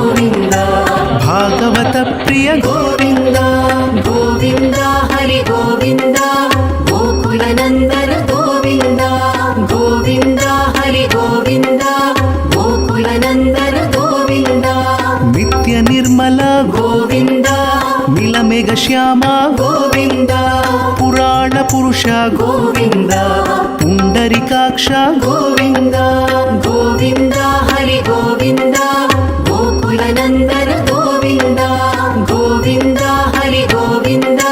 ಗೋವಿಂದ ಭಾಗವತ ಪ್ರಿಯ ಗೋವಿಂದ ಗೋವಿಂದ ಹರಿ ಗೋವಿಂದ ಗೋಕುಲ ನಂದನ ಗೋವಿಂದ ಗೋವಿಂದ ಹರಿ ಗೋವಿಂದ ಗೋಕುಲ ನಂದನ ಗೋವಿಂದ ನಿತ್ಯ ನಿರ್ಮಲ ಗೋವಿಂದ ನೀಲಮೇಘ ಶ್ಯಾಮ ಗೋವಿಂದ ಪುರಾಣ ಪುರುಷ ಗೋವಿಂದ ಪುಂಡರಿಕಾಕ್ಷ ಗೋವಿಂದ ಗೋವಿಂದ ಹರಿ ಗೋವಿಂದ ಗೋಕುಲ ನಂದನ ಗೋವಿಂದ ಗೋವಿಂದ ಹರಿ ಗೋವಿಂದ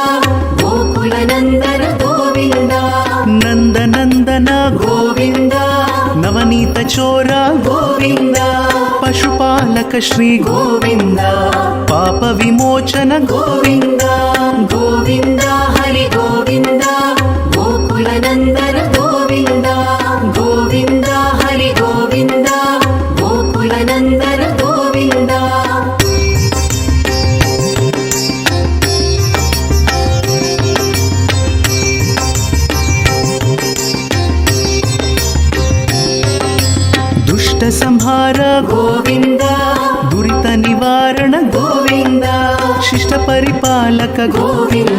ಗೋಕುಲ ನಂದನ ಗೋವಿಂದ ನಂದನಂದನ ಗೋವಿಂದ ನವನೀತ ಚೋರ ಗೋವಿಂದ ಪಶುಪಾಲಕ ಶ್ರೀ ಗೋವಿಂದ ಪಾಪ ವಿಮೋಚನ ಗೋವಿಂದ ಗೋವಿಂದ ಹರಿ ಗೋವಿಂದ ಗೋಕುಲ ನಂದನ ಗೋವಿಂದ ಗೋವಿಂದ ಹರಿ ಗೋವಿಂದ ಗೋಕುಲ ನಂದನ ಗೋವಿಂದ ದುಷ್ಟ ಸಂಹಾರ ಗೋವಿಂದ ದುರಿತ ನಿವಾರಣ ಗೋವಿಂದ ಶಿಷ್ಟ ಪರಿಪಾಲಕ ಗೋವಿಂದ